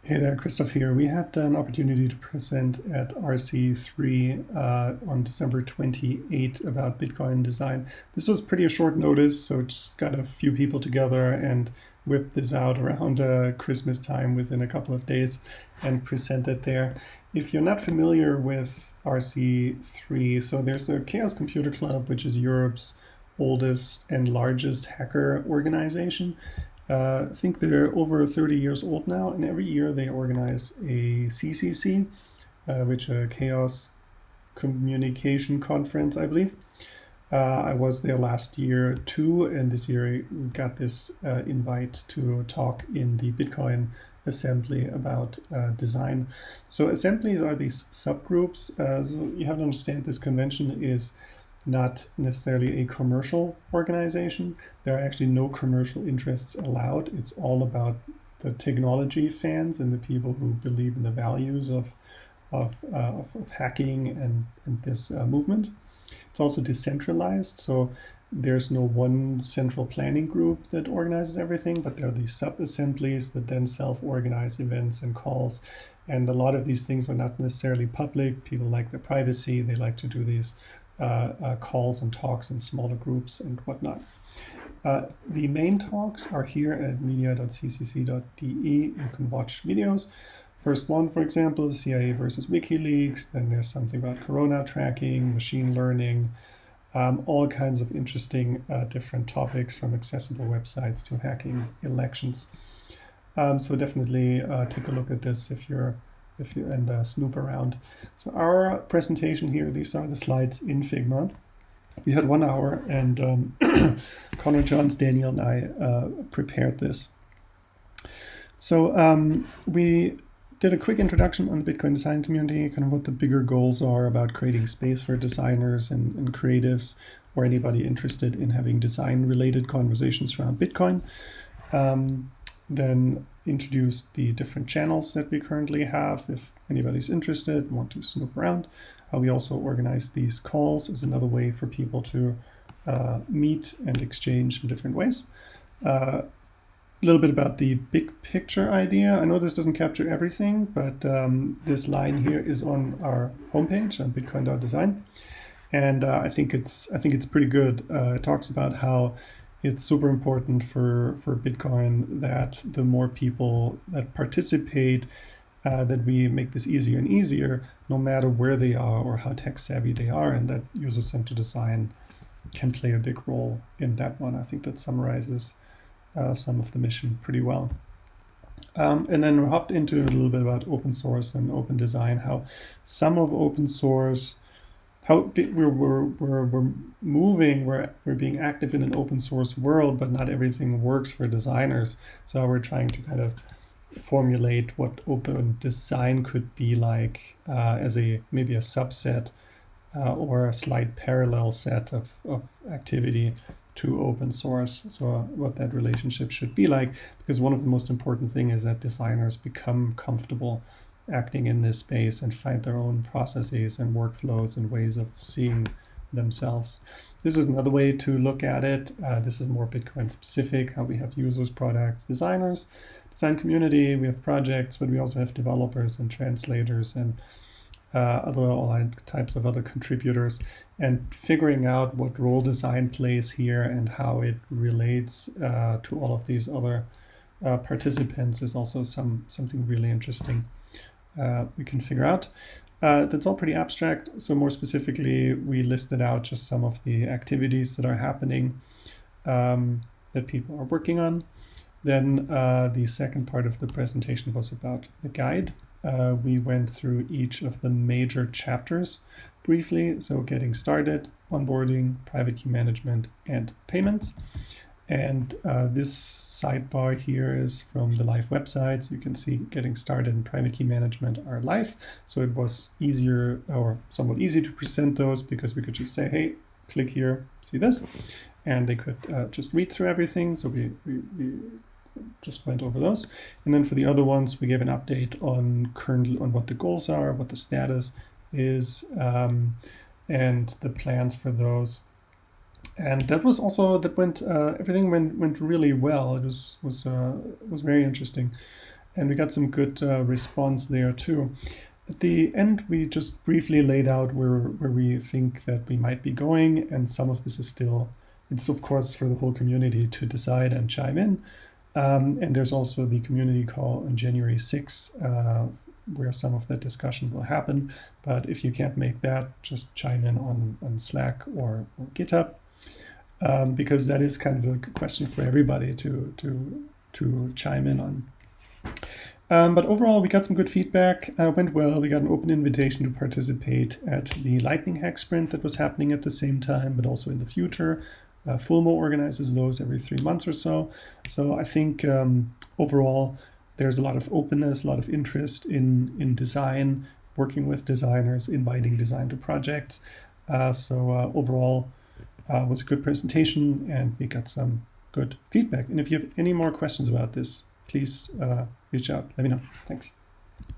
Hey there, Christoph here. We had an opportunity to present at rC3 on December 28 about Bitcoin design. This was pretty a short notice, so just got a few people together and whipped this out around Christmas time within a couple of days and presented there. If you're not familiar with rC3, so there's the Chaos Computer Club, which is Europe's oldest and largest hacker organization. I think they're over 30 years old now, and every year they organize a CCC, which a Chaos Communication Conference, I believe. I was there last year too, and this year I got this invite to talk in the Bitcoin assembly about design. So assemblies are these subgroups. So you have to understand this convention is not necessarily a commercial organization. There are actually no commercial interests allowed. It's all about the technology fans and the people who believe in the values of hacking and this movement. It's also decentralized, so there's no one central planning group that organizes everything, but there are these sub-assemblies that then self-organize events and calls. And a lot of these things are not necessarily public. People like their privacy. They like to do these calls and talks in smaller groups and whatnot. The main talks are here at media.ccc.de. You can watch videos. First one, for example, CIA versus WikiLeaks. Then there's something about corona tracking, machine learning, all kinds of interesting different topics from accessible websites to hacking elections. So definitely take a look at this if you snoop around. So our presentation here, these are the slides in Figma. We had 1 hour, and Connor, Johns, Daniel, and I prepared this. So we did a quick introduction on the Bitcoin design community, kind of what the bigger goals are about creating space for designers and creatives, or anybody interested in having design-related conversations around Bitcoin. Then introduced the different channels that we currently have if anybody's interested, want to snoop around. We also organize these calls as another way for people to meet and exchange in different ways. A little bit about the big picture idea. I know this doesn't capture everything, but this line here is on our homepage on bitcoin.design. And I think it's pretty good. It talks about how it's super important for Bitcoin that the more people that participate, that we make this easier and easier, no matter where they are or how tech savvy they are, and that user-centered design can play a big role in that one. I think that summarizes some of the mission pretty well. And then we hopped into a little bit about open source and open design, how some of open source, how we're moving, we're being active in an open source world, but not everything works for designers. So we're trying to kind of formulate what open design could be like as maybe a subset or a slight parallel set of activity to open source. So what that relationship should be like, because one of the most important things is that designers become comfortable acting in this space and find their own processes and workflows and ways of seeing themselves. This is another way to look at it. This is more Bitcoin specific, how we have users, products, designers, design community, we have projects, but we also have developers and translators and all types of other contributors, and figuring out what role design plays here and how it relates to all of these other participants is also something really interesting we can figure out. That's all pretty abstract. So more specifically, we listed out just some of the activities that are happening that people are working on. Then the second part of the presentation was about the guide. We went through each of the major chapters briefly. So getting started, onboarding, private key management, and payments. And this sidebar here is from the live website. So you can see getting started and private key management are live. So it was easier or somewhat easy to present those because we could just say, hey, click here, see this. And they could just read through everything. So we just went over those. And then for the other ones, we gave an update on what the goals are, what the status is, and the plans for those. And that was also everything went really well. It was very interesting. and we got some good response there too. At the end, we just briefly laid out where we think that we might be going, and some of this is still, it's of course for the whole community to decide and chime in. And there's also the community call on January 6th, where some of that discussion will happen. But if you can't make that, just chime in on Slack or GitHub, because that is kind of a question for everybody to chime in on. But overall, we got some good feedback. Went well. We got an open invitation to participate at the Lightning Hack Sprint that was happening at the same time, but also in the future. Fulmo organizes those every 3 months or so. So I think overall, there's a lot of openness, a lot of interest in design, working with designers, inviting design to projects. So overall, was a good presentation, and we got some good feedback. And if you have any more questions about this, please reach out. Let me know. Thanks.